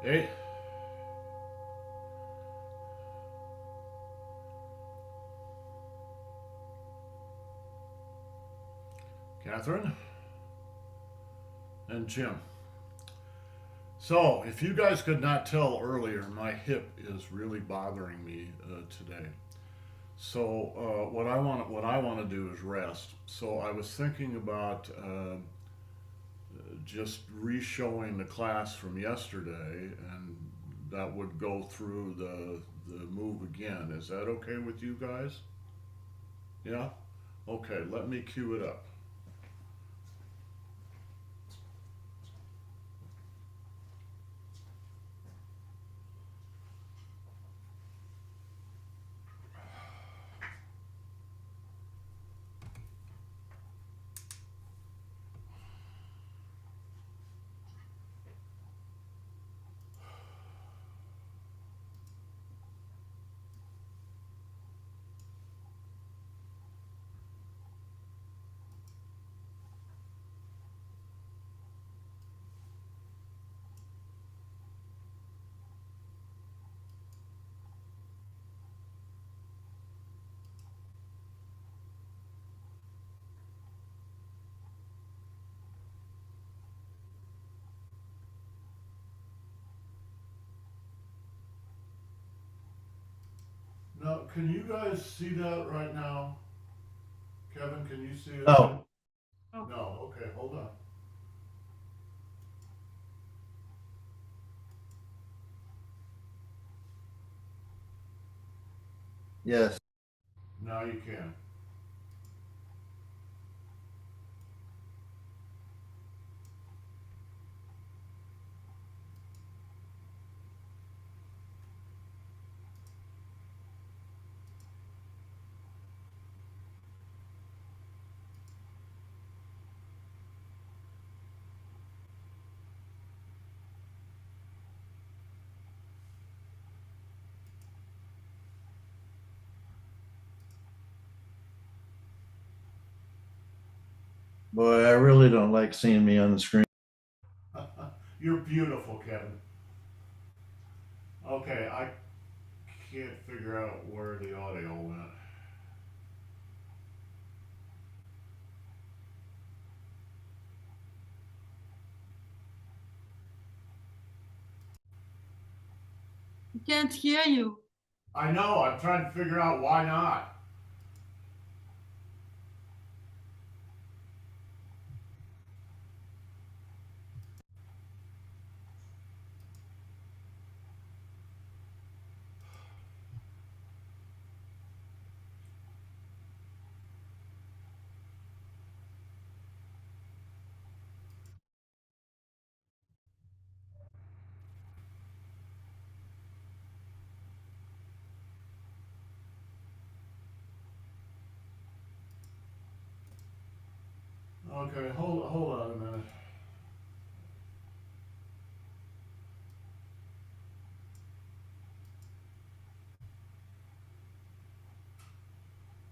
Hey, Catherine and Jim. So, if you guys could not tell earlier, my hip is really bothering me today. So, what I want to do is rest. So, I was thinking about just re-showing the class from yesterday, and that would go through the move again. Is that okay with you guys? Yeah. Okay. Let me cue it up. Now, can you guys see that right now? Kevin, can you see it? No. No. Okay, hold on. Yes. Now you can. Boy, I really don't like seeing me on the screen. You're beautiful, Kevin. Okay, I can't figure out where the audio went. Can't hear you. I know, I'm trying to figure out why not. Okay, hold on a minute.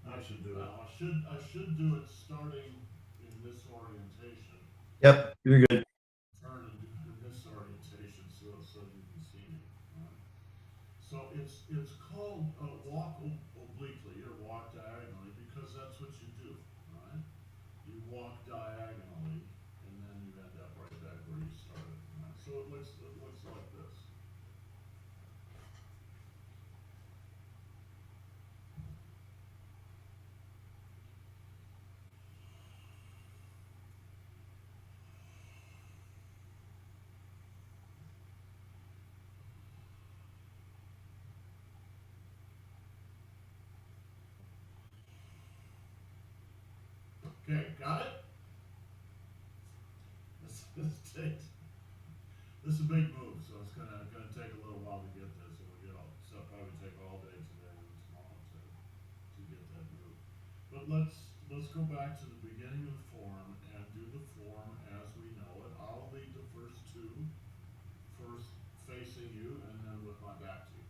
I should do it. I should do it starting in this orientation. Yep, you're good. Turn in this orientation so you can see me. Right? So it's called walk obliquely or walk diagonally because that's what you do, right? You walk diagonally and then you end up right back where you started. Right? So it looks like this. Okay, got it. This takes this is a big move, so it's gonna take a little while to get this. So it'll probably take all day today and tomorrow to get that move. But let's go back to the beginning of the form and do the form as we know it. I'll lead the first two, first facing you and then with my back to you.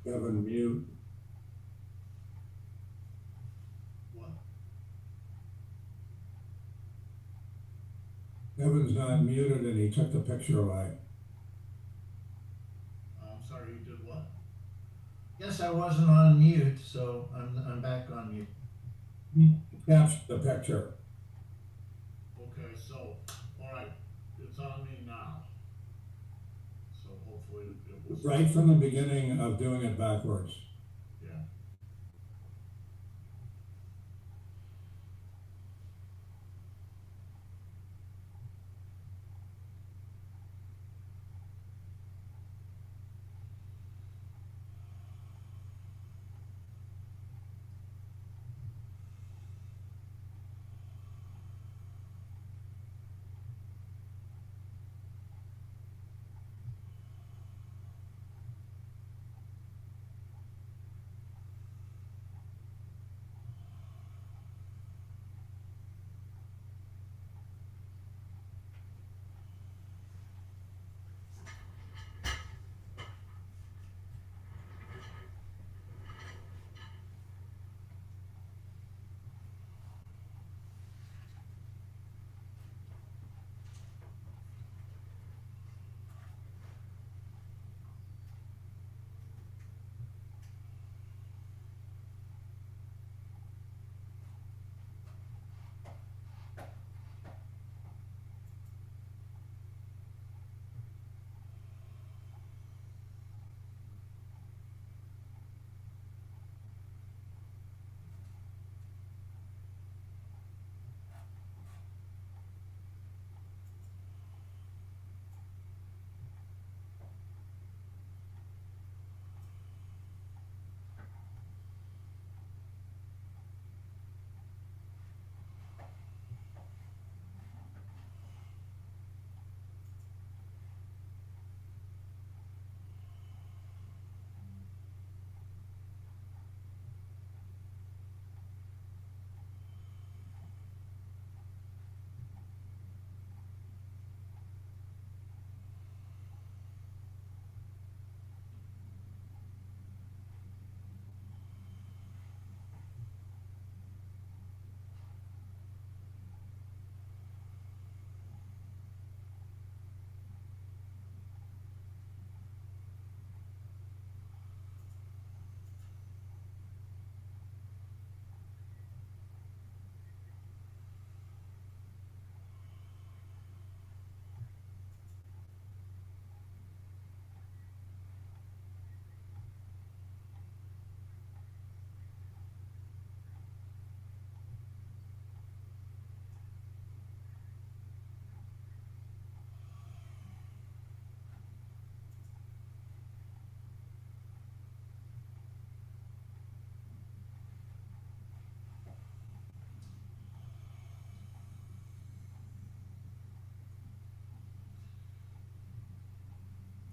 Kevin, mute. What? Kevin's not muted and he took the picture away. I'm sorry, you did what? Guess I wasn't on mute, so I'm back on mute. He captured the picture. Okay, so, alright, it's on me now. So hopefully it was. Right from the beginning of doing it backwards. Yeah.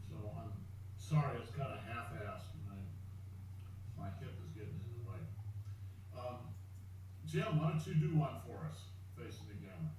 So I'm sorry, it's kind of half-assed, and my hip is getting in the way. Jim, why don't you do one for us, facing the camera?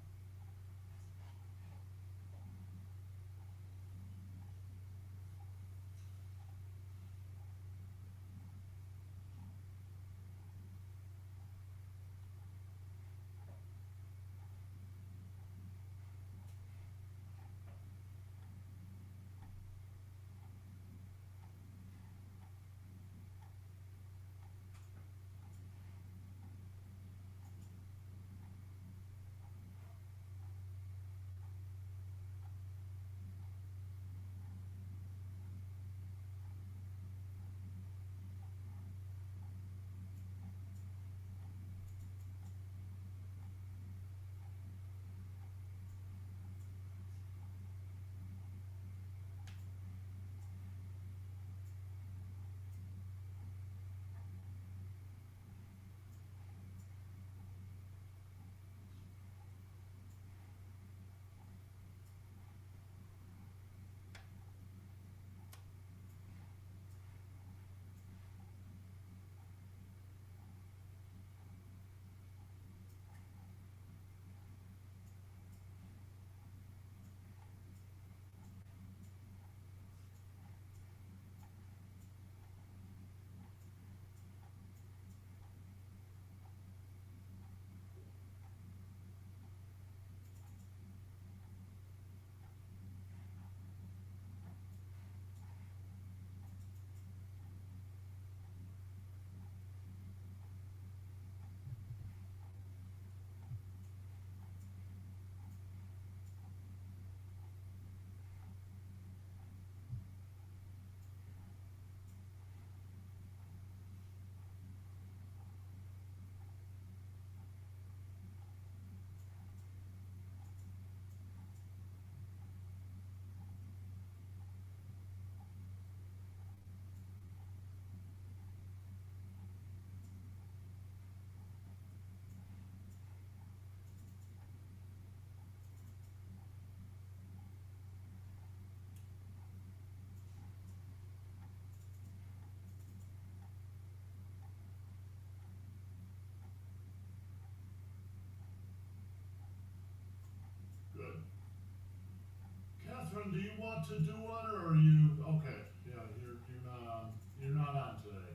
Catherine, do you want to do one, or are you, okay, yeah, you're not on today.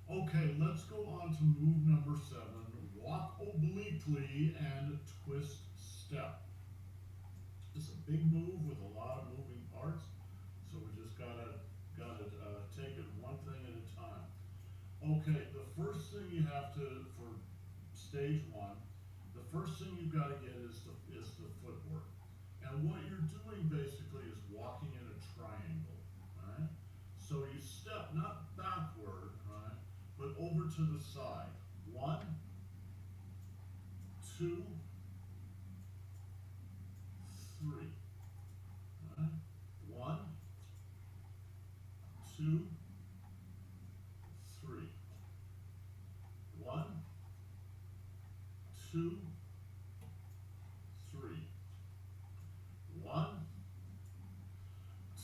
Okay, let's go on to move number 7, walk obliquely and twist step. It's a big move with a lot of moving parts, so we just gotta take it one thing at a time. Okay, the first thing you have to, for stage 1, the first thing you've got to get is the footwork. And what you're doing basically is walking in a triangle, right? So you step not backward, right, but over to the side. 1, 2, 3. Right? 1, 2, 3. 1, 2, 3. 1,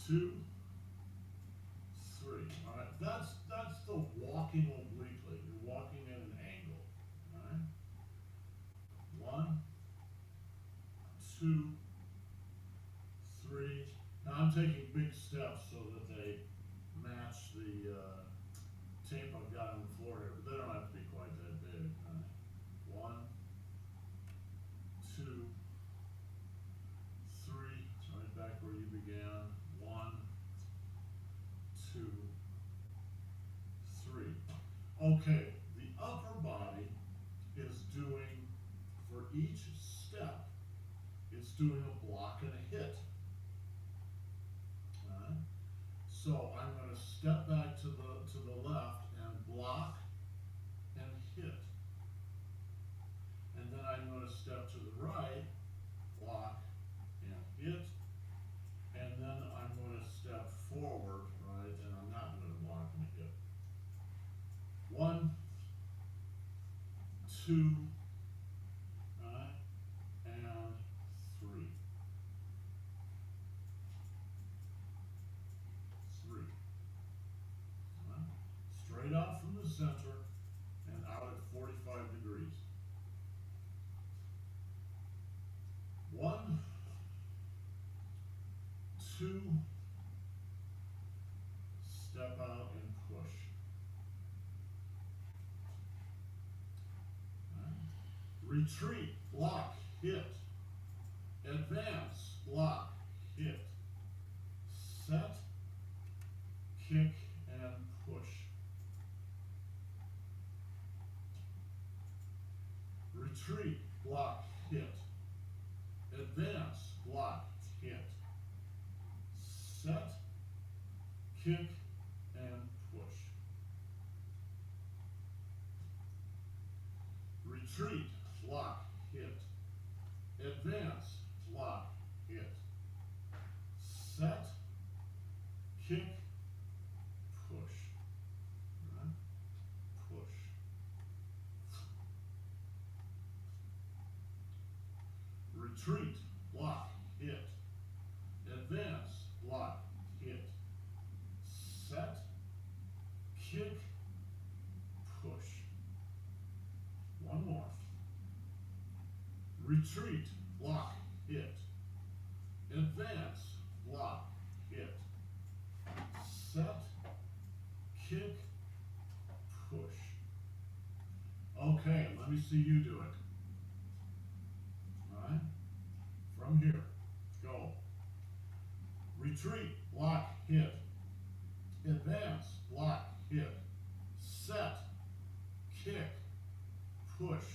2, 3. All right, that's the walking obliquely. You're walking at an angle. All right. 1, 2, 3. Now I'm taking big steps so that they match the tape I've got on the floor here, but they don't have to be quite that big. All right. 1, 2, 3. It's right back where you began. 1, 2, 3. Okay, the upper body is doing, for each step, it's doing a block and a hit. Alright? So I'm going to step back to the left and block and hit. And then I'm going to step to the right, block and hit. And then I'm going to step forward, right, and I'm not going to block and hit. 1, 2, right, and 3. 3. Right? Straight out from the center and out at 45 degrees. 1, 2, step out and push. Right? Retreat, block, hit. Advance, block, hit. Set, kick, and push. Retreat, block, hit. Advance, block, hit. Set, kick, and push. Retreat, block, hit. Advance, block, hit. Set, kick, push. Right? Push. Retreat, block, hit. Advance, block, hit. Set, kick, push. One more. Retreat, block, hit. Advance, block, hit. Set, kick, push. Okay, let me see you do it. All right? From here, go. Retreat, block, hit. Advance, block, hit. Set, kick, push.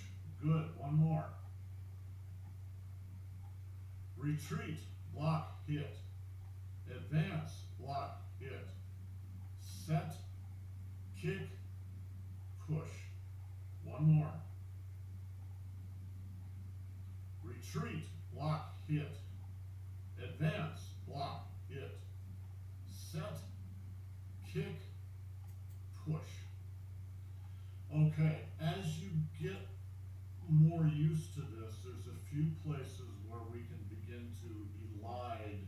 Good. One more. Retreat, block, hit. Advance, block, hit. Set, kick, push. One more. Retreat, block, hit. Advance, block, hit. Set, kick, push. Okay, as you get more used to this, there's a few places where we can begin to elide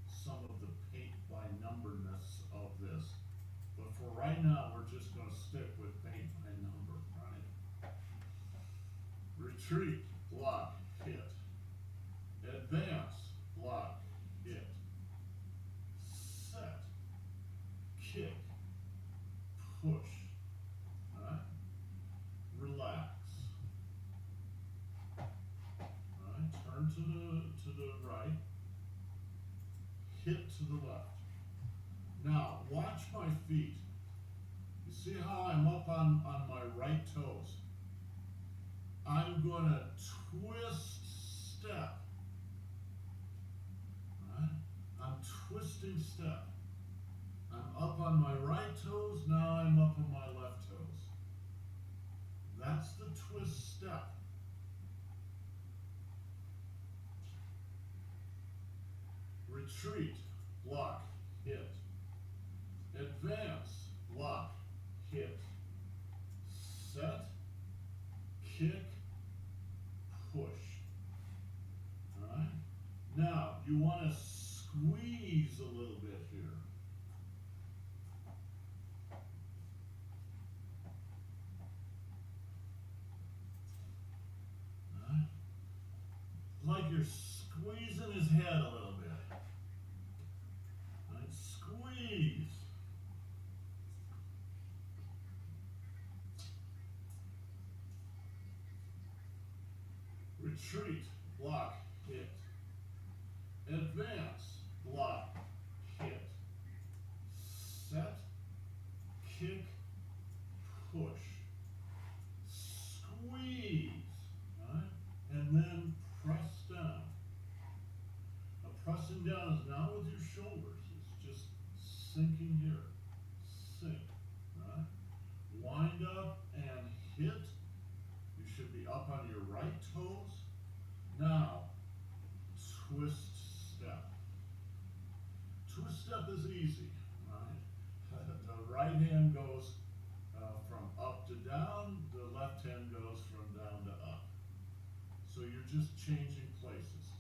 some of the paint by numberness of this. But for right now, we're just going to stick with paint by number, right? Retreat, block, hit. Advance, block, hit. hit to the left. Now, watch my feet. You see how I'm up on my right toes? I'm going to twist step. Right? I'm twisting step. I'm up on my right toes, now I'm up on my left toes. That's the twist step. Retreat, block, hit. Advance, block, hit. Set, kick, push. Alright? Now, you want to squeeze a little bit here. Alright? Like you're squeezing his head a little bit. Alright? Squeeze. Retreat, block, hit. Advance, block, hit. Set, kick, push. Squeeze, right? And then press down. Now pressing down is not with your shoulders, it's just sinking here. Sink, right? Wind up and hit. You should be up on your right toes. Now, twist step. Twist step is easy, right? The right hand goes from up to down, the left hand goes from down to up. So you're just changing places.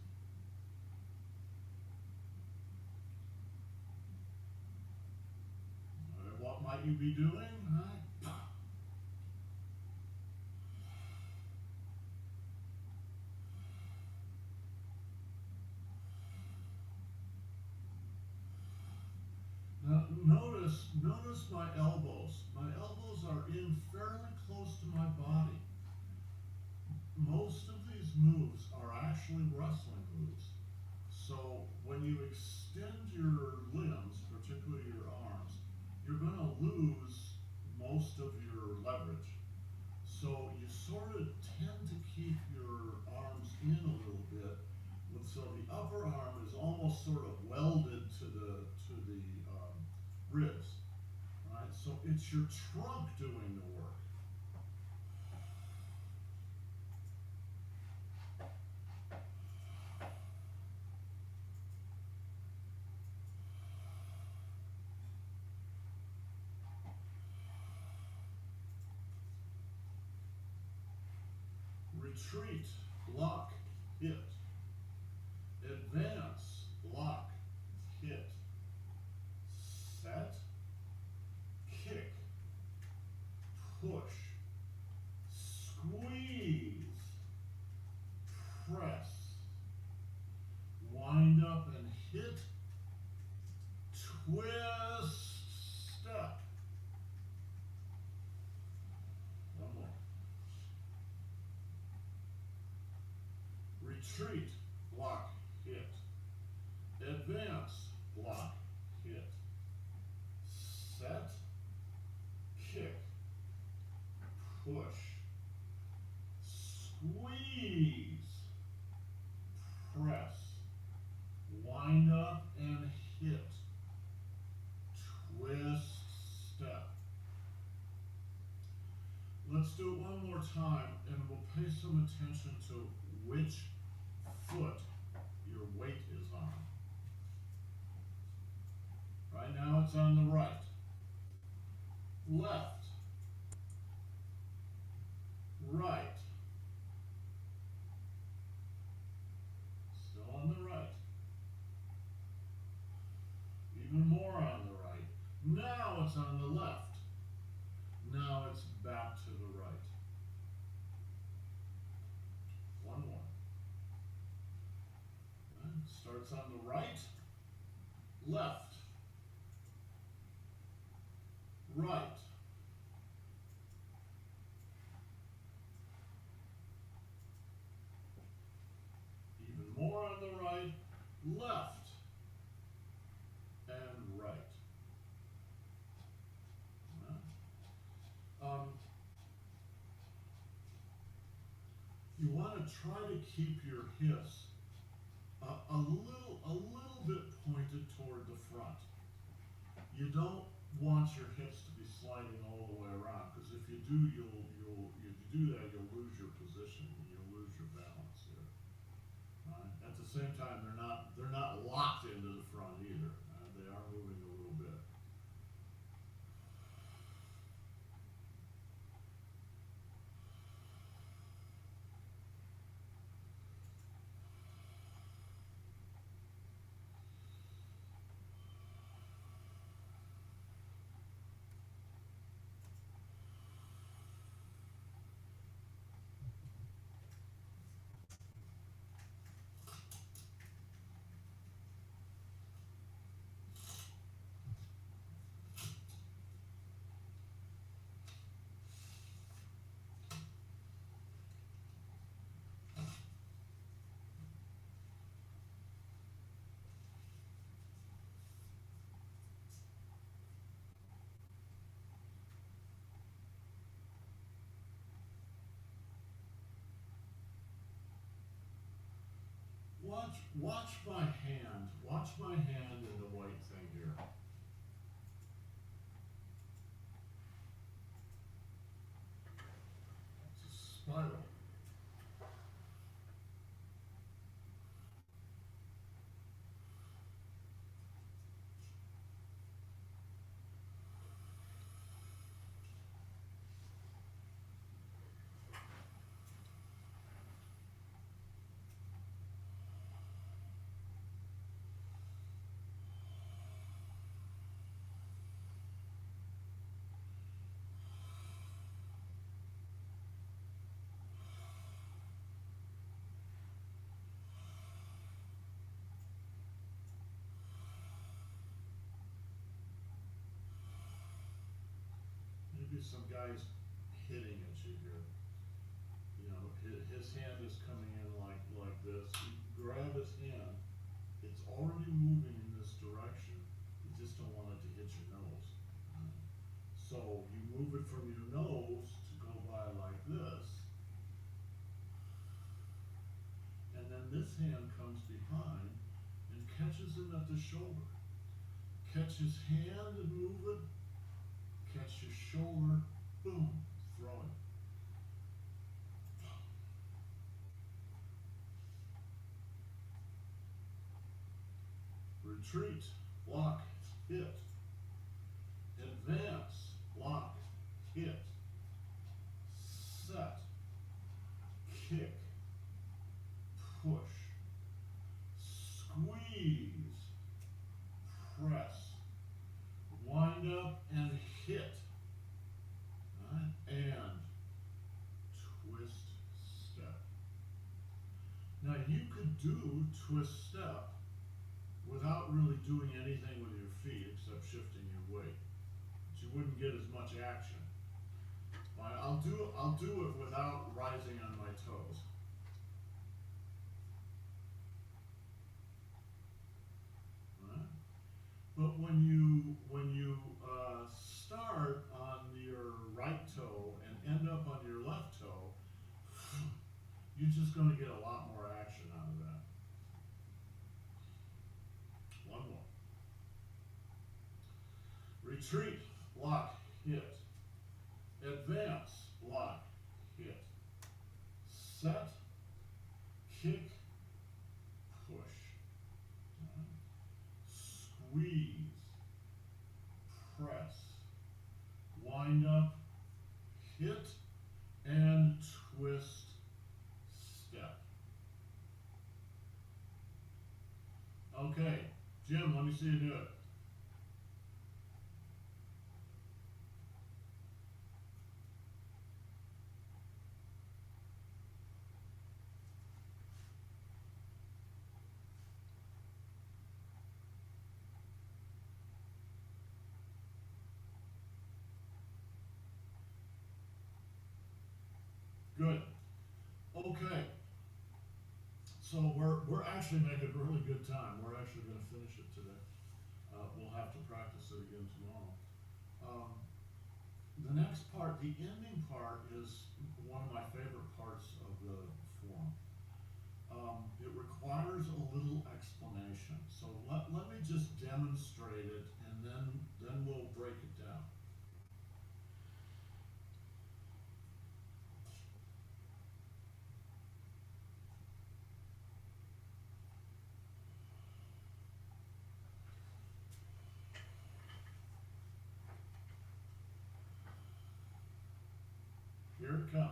All right, what might you be doing? Right? Now notice my elbows. My elbows are in fairly close to my body. Most of these moves are actually wrestling moves. So when you extend your limbs, particularly your arms, you're going to lose most of your leverage. So you sort of tend to keep your arms in a little bit. So the upper arm is almost sort of welded to the ribs, right? So it's your trunk doing the work. Retreat, block, hit. Advance, block, hit. Set, kick, push, squeeze, press, wind up and hit, twist, step. One more. Retreat, block, hit. Advance, block, hit. Set, kick, push, squeeze, press, wind up and hit, twist, step. Let's do it one more time and we'll pay some attention to which foot your weight is on. Right now it's on the right. Left, right, still on the right, even more on the right. Now it's on the left. Now it's back to the right. One more. Right. Starts on the right, left, right, even more on the right, left, gonna try to keep your hips a little bit pointed toward the front. You don't want your hips to be sliding all the way around, because if you do, if you do that, you'll lose your position, you'll lose your balance here. At the same time, they're not locked into the front either. They are moving a little bit. Watch my hand. Watch my hand in the white thing here. It's a spiral. Maybe some guy's hitting at you here. You know, his hand is coming in like this. You grab his hand. It's already moving in this direction. You just don't want it to hit your nose. So you move it from your nose to go by like this. And then this hand comes behind and catches him at the shoulder. Catch his hand and move it. Catch your shoulder, boom, throw it. Retreat, block, hit. Advance, block, hit. Set, kick, push, squeeze, press, wind up and hit. And twist step. Now you could do twist step without really doing anything with your feet except shifting your weight. But you wouldn't get as much action. Right, I'll do it without rising on my toes. Right? But when you start on your right toe and end up on your left toe, you're just going to get a lot more action out of that. One more. Retreat, lock, hit. Advance, lock, hit. Set, kick, push. Squeeze, press, wind up, hit, and twist step. Okay, Jim, let me see you do it. Good. Okay. So we're actually making really good time. We're actually going to finish it today. We'll have to practice it again tomorrow. The next part, the ending part, is one of my favorite parts of the form. it requires a little explanation. So let me just demonstrate it, and then we'll break it down. Here it comes.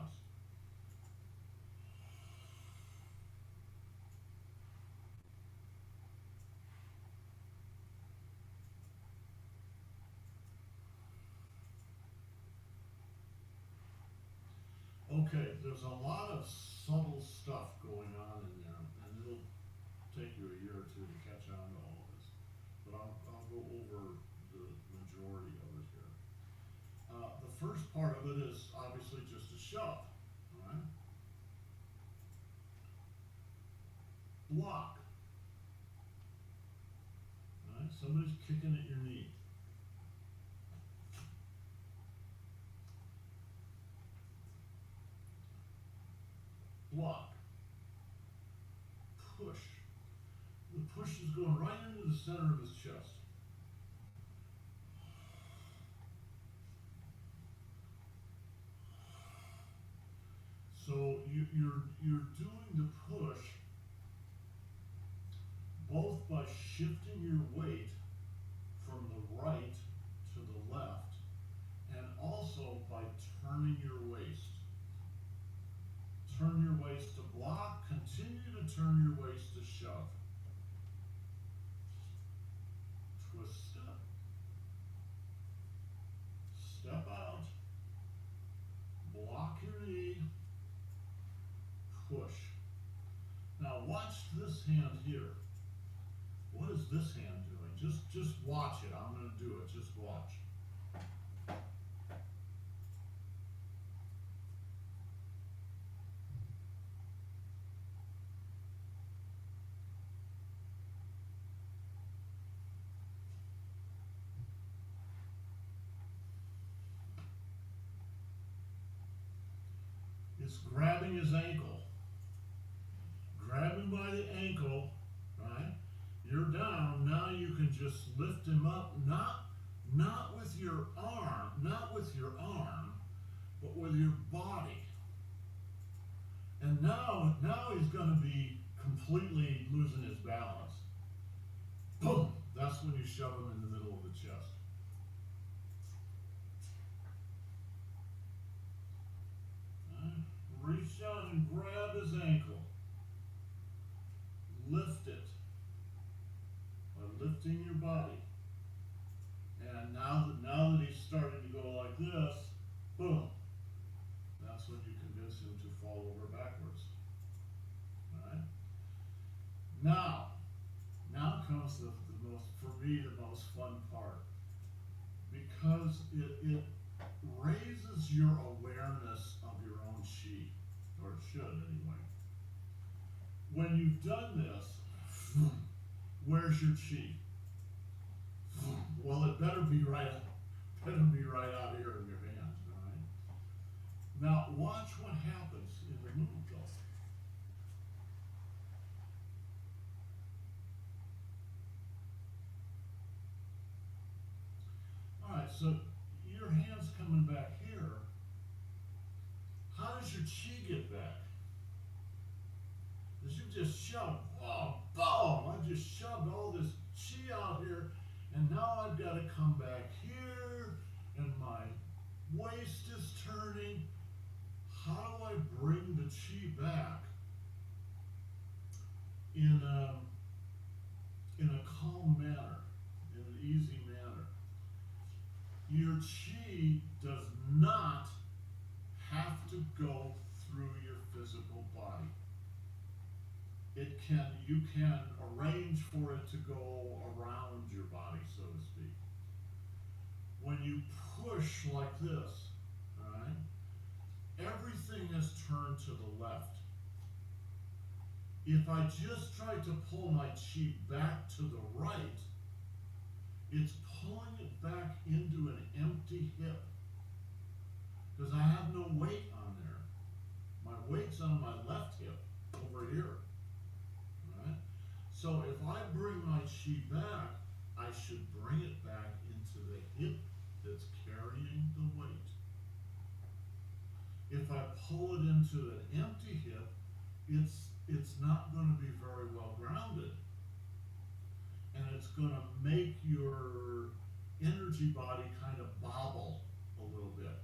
Okay, there's a lot of subtle stuff going on in there, and it'll take you a year or two to catch on to all of this. But I'll go over the majority of it here. The first part of it is obviously just a shove, alright? Block. Alright, somebody's kicking at your knee. Block. Push. The push is going right into the center of his chest. So you're doing the push both by shifting your weight from the right to the left, and also by turning your waist. Turn your waist to block, continue to turn your waist to shove. Twist step. Step out. Block your knee. Push. Now watch this hand here. What is this hand doing? Just watch it. I'm going to do it. Just watch. It's grabbing his ankle. Grab him by the ankle, right? You're down. Now you can just lift him up, not with your arm, but with your body. And now he's going to be completely losing his balance. Boom! That's when you shove him in the middle of the chest. Reach out and grab his ankle. Lift it by lifting your body. And now that he's starting to go like this, boom, that's when you convince him to fall over backwards. Alright? Now comes the most, for me, the most fun part. Because it raises your awareness of your own chi, or it should anyway. When you've done this, where's your chi? Well, it better be right out here in your hands, all right? Now, watch what happens in the move, though. All right, so your hand's coming back here. How does your chi get back? As you just shove, oh, boom! I just shoved all this chi out here, and now I've got to come back here, and my waist is turning. How do I bring the chi back in a calm manner, in an easy manner? Your chi does not have to go through your physical body. You can arrange for it to go around your body, so to speak. When you push like this, alright, everything is turned to the left. If I just try to pull my chi back to the right, it's pulling it back into an empty hip. Because I have no weight on there. My weight's on my left hip, over here. So if I bring my chi back, I should bring it back into the hip that's carrying the weight. If I pull it into an empty hip, it's not going to be very well grounded. And it's going to make your energy body kind of bobble a little bit.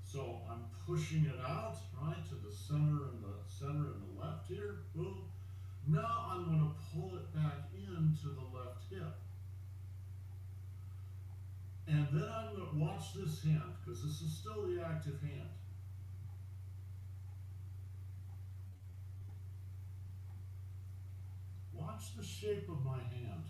So I'm pushing it out, right, to the center and the left here, boom. Now I'm going to pull it back into the left hip. And then I'm going to watch this hand, because this is still the active hand. Watch the shape of my hand.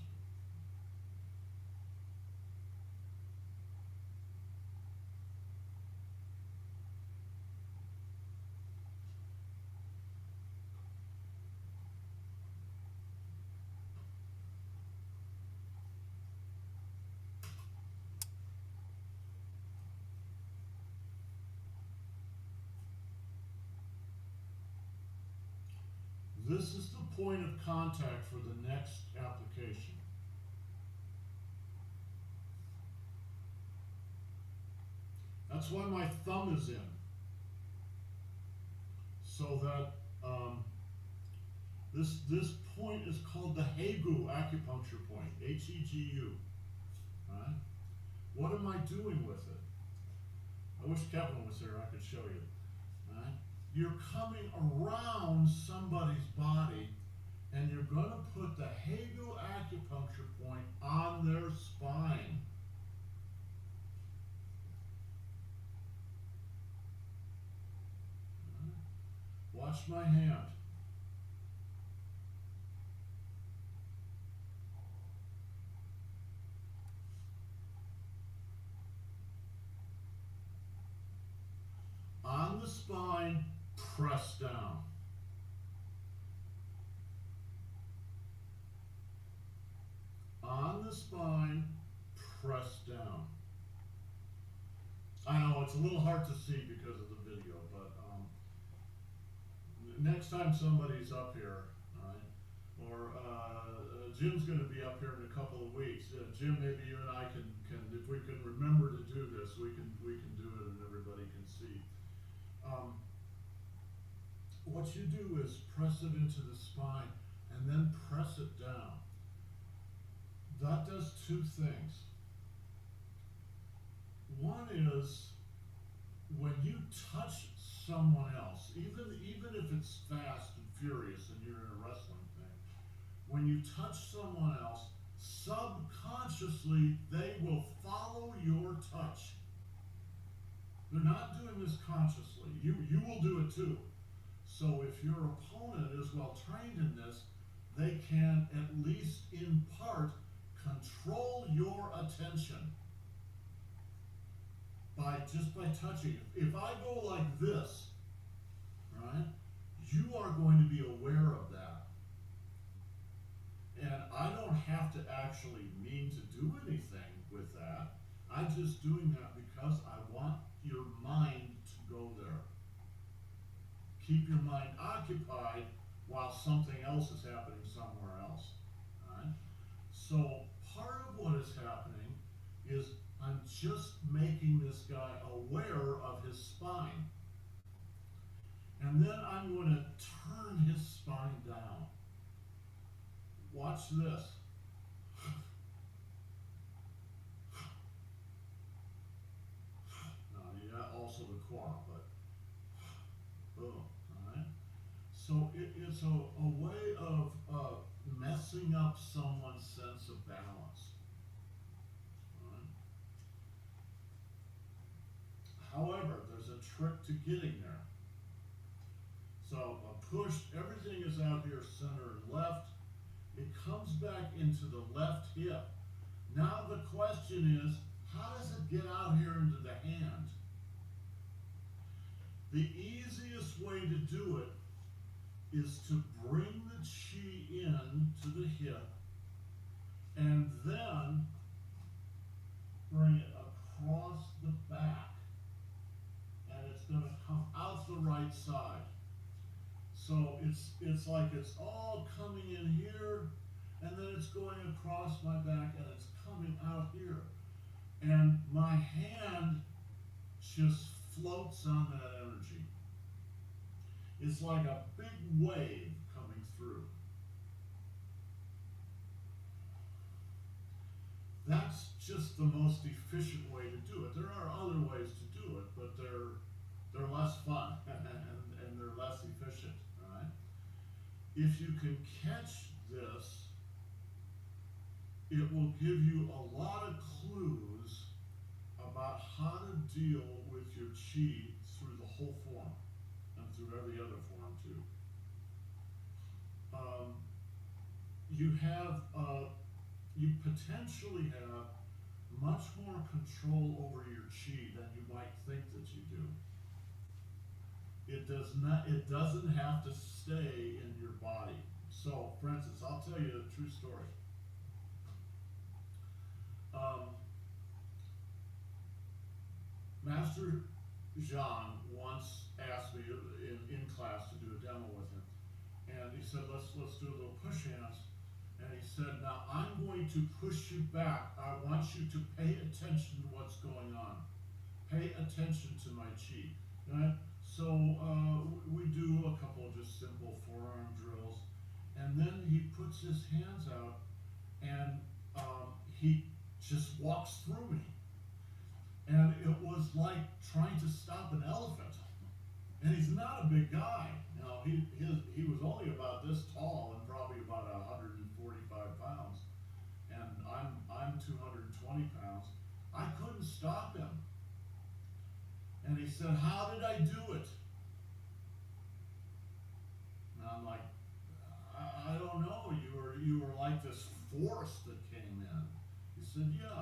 This is the point of contact for the next application. That's why my thumb is in. So that this point is called the Hegu acupuncture point, H-E-G-U. Right? What am I doing with it? I wish Kevin was here, I could show you. Right? You're coming around somebody's body and you're going to put the Hegu acupuncture point on their spine. Right? Watch my hand. On the spine, press down. On the spine, press down. I know it's a little hard to see because of the video, but next time somebody's up here, right, or Jim's going to be up here in a couple of weeks. Jim, maybe you and I can if we can remember to do this, we can do it and everybody can see. What you do is press it into the spine and then press it down. That does two things. One is when you touch someone else, even if it's fast and furious and you're in a wrestling thing, when you touch someone else, subconsciously they will follow your touch. They're not doing this consciously. You will do it too. So if your opponent is well trained in this, they can at least in part control your attention just by touching. If I go like this, right, you are going to be aware of that. And I don't have to actually mean to do anything with that. I'm just doing that because I want your mind to go there. Keep your mind occupied while something else is happening somewhere else. Right? So part of what is happening is I'm just making this guy aware of his spine. And then I'm going to turn his spine down. Watch this. Now, yeah, also the quad, but boom, alright? So it's a way of messing up someone's sense of balance. Right? However, there's a trick to getting there. So a push, everything is out here center and left. It comes back into the left hip. Now the question is, how does it get out here into the hand? The easiest way to do it is to bring the chi in to the hip and then bring it across the back. And it's going to come out the right side. So it's like it's all coming in here, and then it's going across my back, and it's coming out here. And my hand just floats on that energy. It's like a big wave coming through. That's just the most efficient way to do it. There are other ways to do it, but they're less fun and they're less efficient, right? If you can catch this, it will give you a lot of clues about how to deal with your chi through the whole form and through every other form too. You potentially have much more control over your chi than you might think that you do. It doesn't have to stay in your body. So, for instance, I'll tell you a true story. Master Jean once asked me in class to do a demo with him. And he said, let's do a little push hands. And he said, now I'm going to push you back. I want you to pay attention to what's going on. Pay attention to my chi. Right? So we do a couple of just simple forearm drills. And then he puts his hands out and he just walks through me. And it was like trying to stop an elephant. And he's not a big guy. You know, he was only about this tall and probably about 145 pounds. And I'm 220 pounds. I couldn't stop him. And he said, how did I do it? And I'm like, I don't know. You were like this force that came in. He said, yeah.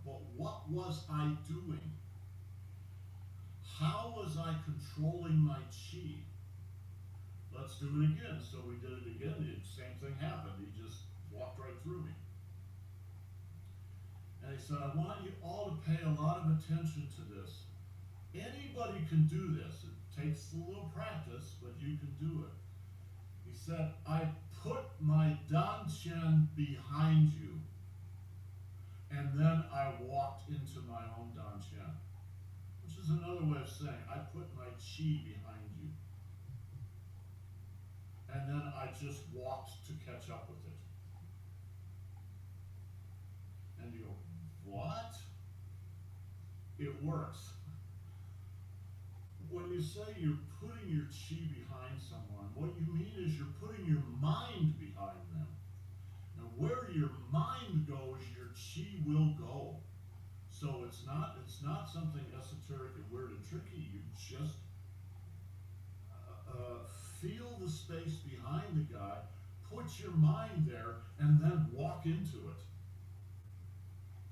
But what was I doing? How was I controlling my chi? Let's do it again. So we did it again. The same thing happened. He just walked right through me. And he said, I want you all to pay a lot of attention to this. Anybody can do this. It takes a little practice, but you can do it. He said, I put my dantian behind you, and then I walked into my own dantian, which is another way of saying, I put my chi behind you. And then I just walked to catch up with it. And you go, what? It works. When you say you're putting your chi behind someone, what you mean is you're putting your mind behind them. Now, where your mind goes, your chi will go. So it's not something esoteric and weird and tricky. You just feel the space behind the guy, put your mind there, and then walk into it.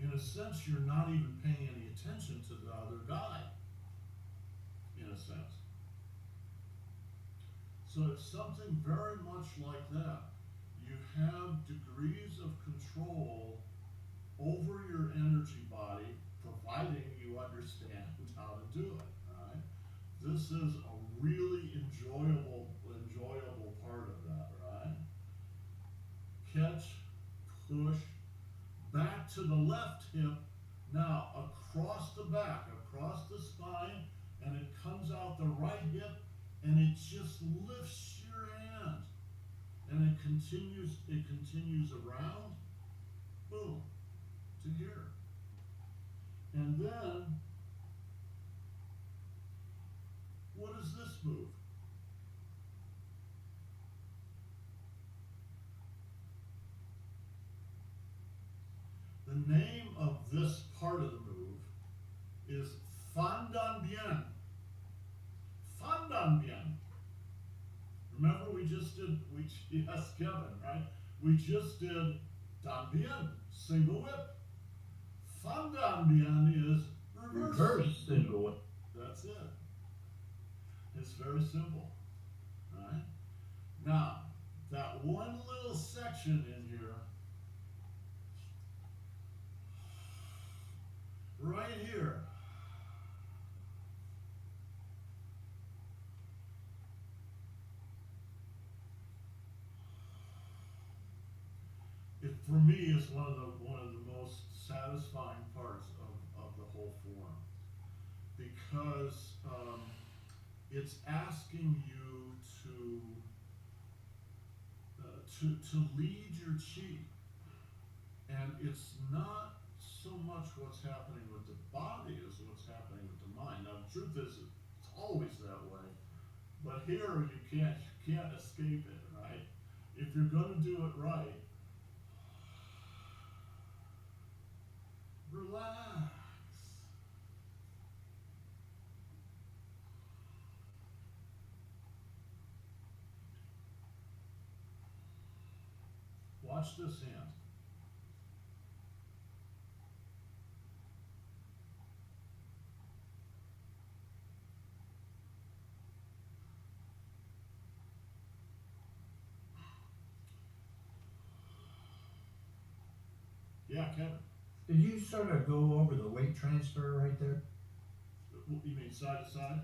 In a sense, you're not even paying any attention to the other guy. In a sense. So it's something very much like that. You have degrees of control over your energy body, providing you understand how to do it. Right? This is a really enjoyable part of that, right? Catch, push, back to the left hip, now across the back, across the spine, and it comes out the right hip, and it just lifts your hand. And it continues around, boom, to here. And then, what is this move? The name of this part of the move is Fan Dan Bien. Fan Dan Bien. Remember yes, Kevin, right? We just did Dan Bien, single whip. Fan Dan Bien is reverse single whip. That's it. It's very simple, right? Now, that one little section in here, right here, for me, is one of the most satisfying parts of the whole form, because it's asking you to lead your chi, and it's not so much what's happening with the body as what's happening with the mind. Now, the truth is, it's always that way, but here you can't escape it, right? If you're going to do it right, relax. Watch this hand. Yeah, Kevin. Did you sort of go over the weight transfer right there? You mean side to side?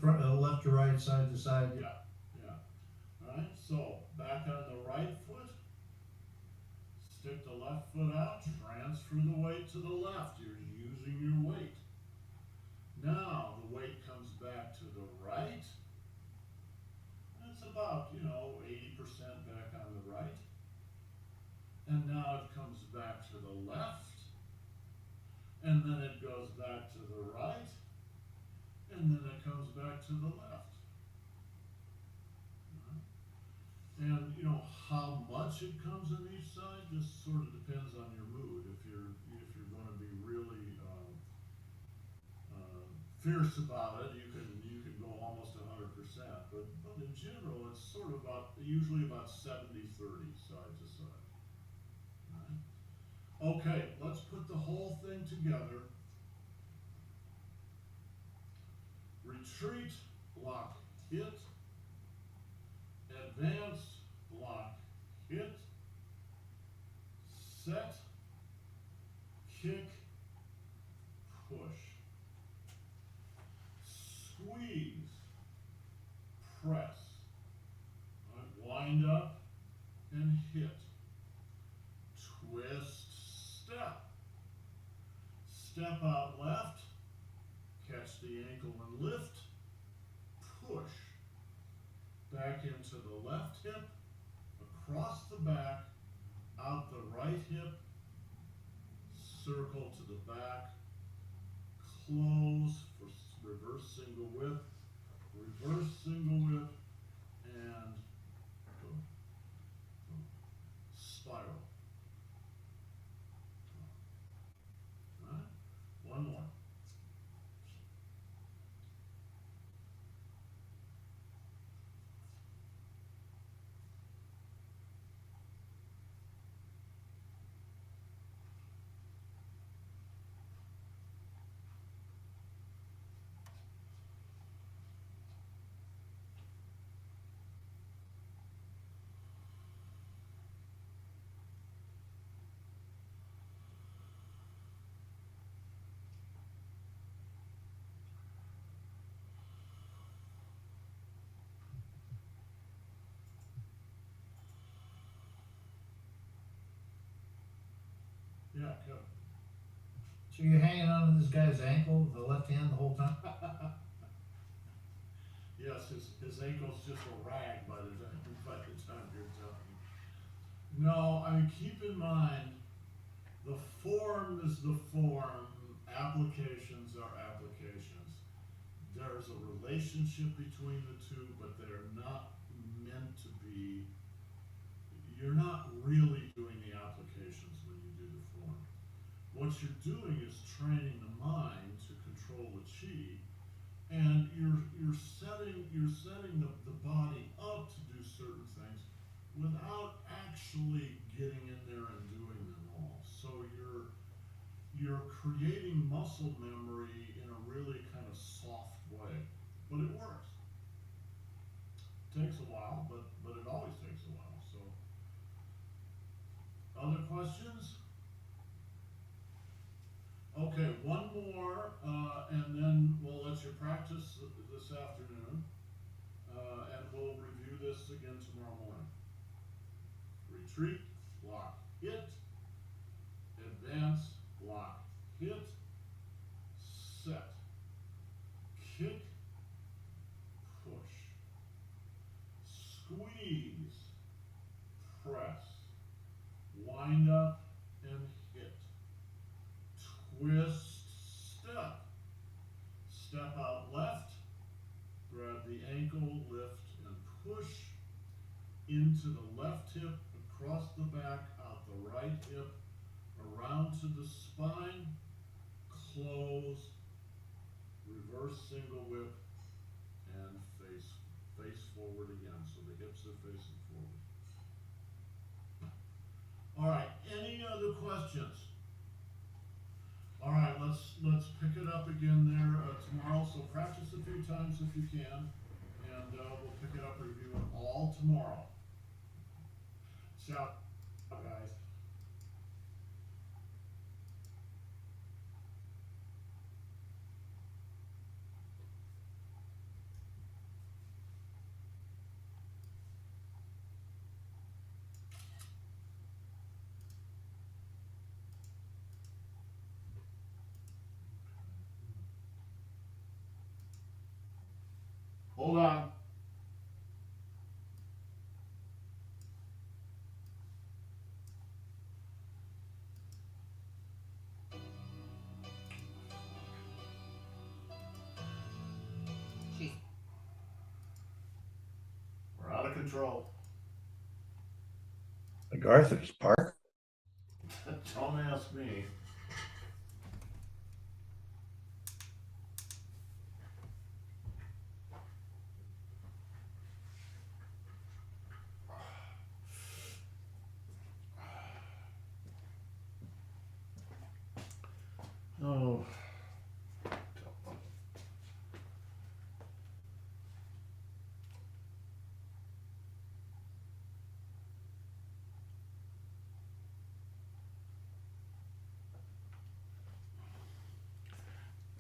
From left to right, side to side? Yeah, yeah. All right, so back on the right foot, stick the left foot out, transfer the weight to the left. You're using your weight. Now the weight comes back to the right. It's about, 80% back on the right. And now it comes back to the left. And then it goes back to the right. And then it comes back to the left. And how much it comes on each side just sort of depends on your mood. If you're going to be really fierce about it, you can go almost 100%. But in general, it's sort of usually about 70-30 side to side. Right? Okay, let's put the whole thing together. Retreat, block, hit. Advance, block, hit. Set, kick, push. Squeeze, press. Right, wind up and hit. Twist, step. Step out left, catch the ankle and lift. Push. Back into the left hip, across the back, out the right hip, circle to the back, close for reverse single whip, and boom, boom. Spiral. All right? One more. Yeah, go. So you're hanging on to this guy's ankle, the left hand, the whole time? Yes, his ankle's just a rag by the time you're done. No, I mean, keep in mind, the form is the form, applications are applications. There's a relationship between the two, but they're not meant to be, you're not really doing the applications when you do the form. What you're doing is training the mind to control the chi, and you're setting the body up to do certain things without actually getting in there and doing them all. So you're creating muscle memory in a really kind of soft way, but it works. It takes a while, but it always takes a while. So, other questions? Okay, one more, and then we'll let you practice this afternoon, and we'll review this again tomorrow morning. Retreat, block, hit. hit, advance, block, hit, set, kick, push, squeeze, press, wind up and hit, twist, step, step out left, grab the ankle, lift and push into the left hip, across the back, out the right hip, around to the spine, close, reverse single whip, and face forward again. So the hips are facing forward. All right, any other questions? All right, let's pick it up again there tomorrow. So practice a few times if you can, and we'll pick it up, review it all tomorrow. Ciao, guys. Hold on. We're out of control. MacArthur's Park. Don't ask me. Oh.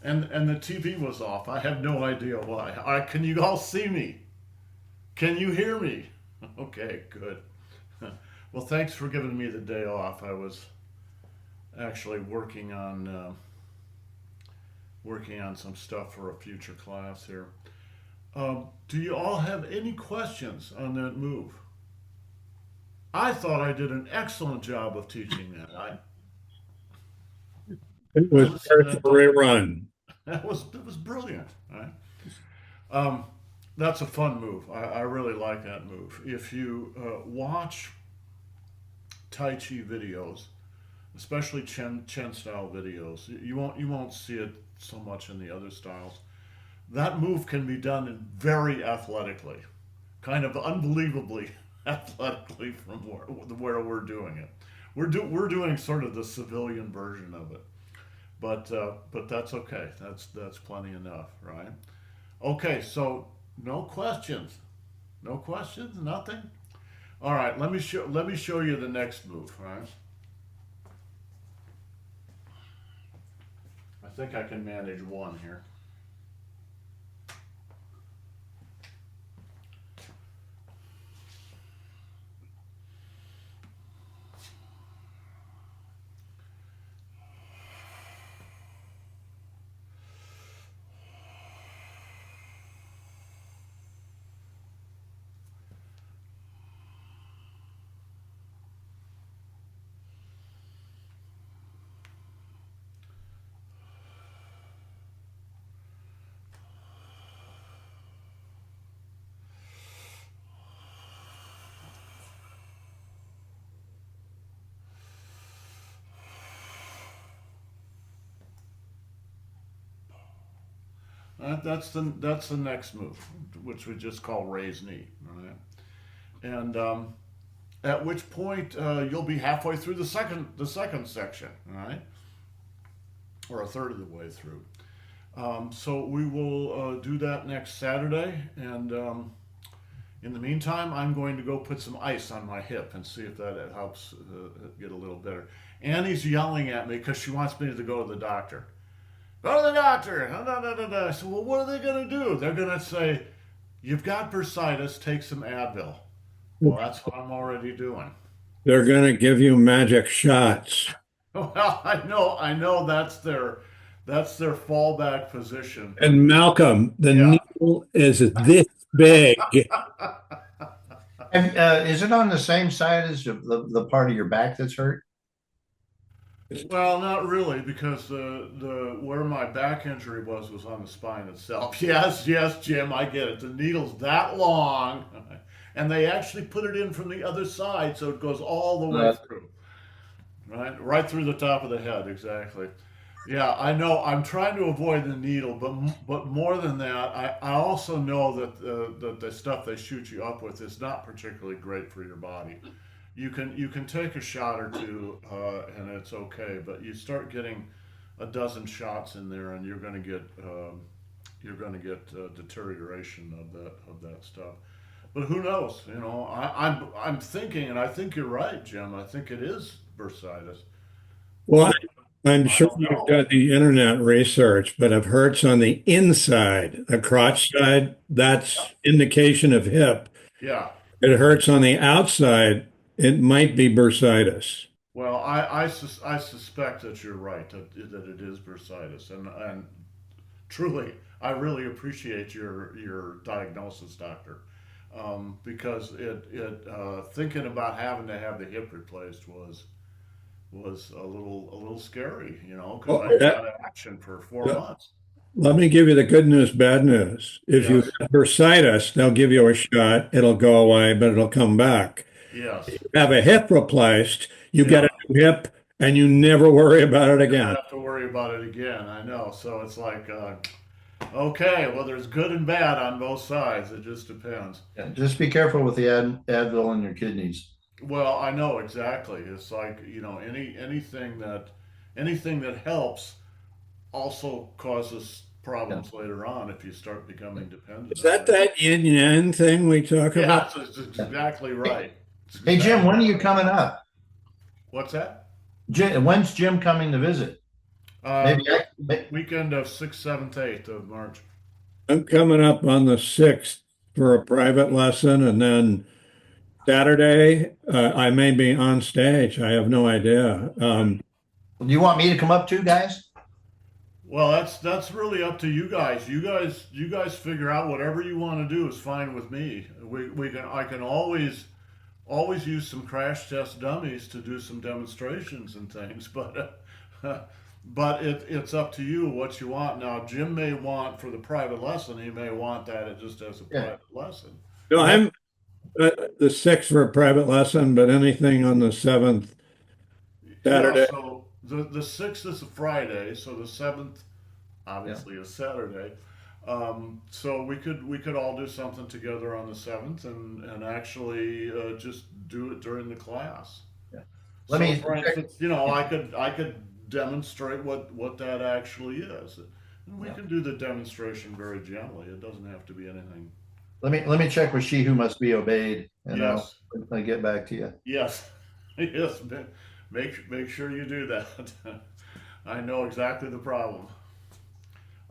And the TV was off. I have no idea why. Can you all see me? Can you hear me? Okay, good. Well, thanks for giving me the day off. I was actually working on some stuff for a future class here. Do you all have any questions on that move? I thought I did an excellent job of teaching that. It was worth every run. It was brilliant. Right? That's a fun move. I really like that move. If you watch Tai Chi videos, especially Chen style videos, you won't see it so much in the other styles. That move can be done very athletically, kind of unbelievably athletically from where we're doing it. We're doing sort of the civilian version of it, but that's okay. That's plenty enough, right? Okay, so no questions, nothing. All right, let me show you the next move. All right. I think I can manage one here. That's the next move, which we just call raise knee, right? And at which point you'll be halfway through the second section, right? Or a third of the way through. So we will do that next Saturday, and in the meantime, I'm going to go put some ice on my hip and see if that helps get a little better. Annie's yelling at me because she wants me to go to the doctor. Go to the doctor. I said, well, what are they going to do? They're going to say, you've got bursitis, take some Advil. Well, that's what I'm already doing. They're gonna give you magic shots. Well, I know that's their fallback position, but And Malcolm, the yeah. needle is this big. And is it on the same side as the part of your back that's hurt? Well, not really, because the where my back injury was on the spine itself. Yes, yes, Jim, I get it. The needle's that long, and they actually put it in from the other side, so it goes all the way through. Right through the top of the head, exactly. Yeah, I know. I'm trying to avoid the needle, but more than that, I also know that the stuff they shoot you up with is not particularly great for your body. You can take a shot or two, and it's okay, but you start getting a dozen shots in there, and you're going to get deterioration of that stuff. But who knows? I'm thinking, and I think you're right, Jim. I think it is bursitis. Well, I'm I sure don't you've know. done the internet research, but if it hurts on the inside, the crotch side, that's indication of hip. Yeah. If it hurts on the outside, it might be bursitis. Well, I suspect that you're right, that it is bursitis, and truly, I really appreciate your diagnosis, doctor, because thinking about having to have the hip replaced was a little scary, because Well, I was out of action for 4 months. let me give you the good news, bad news. If you Yes, have bursitis, they'll give you a shot. It'll go away, but it'll come back. yes, Have a hip replaced, you get yeah. a new hip, and you never worry about it Never again. have to worry about it again. I know. So it's like, okay, well, there's good and bad on both sides. It just depends. Yeah, just be careful with the Advil in your kidneys. Well, I know exactly. It's like, anything that helps also causes Yeah. problems later on if you start becoming dependent Is on that it. that yin yang thing we talk Yeah, about? it's exactly right. It's Hey Jim, when are exactly you right. coming up? What's that? When's Jim coming to visit? Maybe The I, weekend of 6th, 7th, 8th of March. I'm coming up on the 6th for a private lesson, and then Saturday, I may be on stage. I have no idea. do you want me to come up too, guys? Well, that's really up to you guys. You guys figure out whatever you want to do is fine with me. I can always use some crash test dummies to do some demonstrations and things, but but it's up to you what you want. Now, Jim may want for the private lesson, he may want that it just as a Yeah. private lesson. No, Well, I'm the 6th for a private lesson, but anything on the 7th, Yeah, Saturday. so the 6th is a Friday, so the 7th yeah. obviously is Saturday. So we could all do something together on the 7th and actually just do it during the class. Yeah. Let So me for check. instance, I could demonstrate what that actually is. And we Yeah. can do the demonstration very gently. It doesn't have to be anything. Let me check with she who must be obeyed, and Yes, I'll get back to you. yes, yes. Make sure you do that. I know exactly the problem.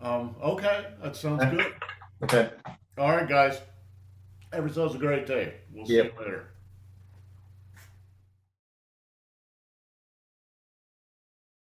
Okay, that sounds good. Okay. All right, guys. Have yourselves a great day. We'll see you Yep. later.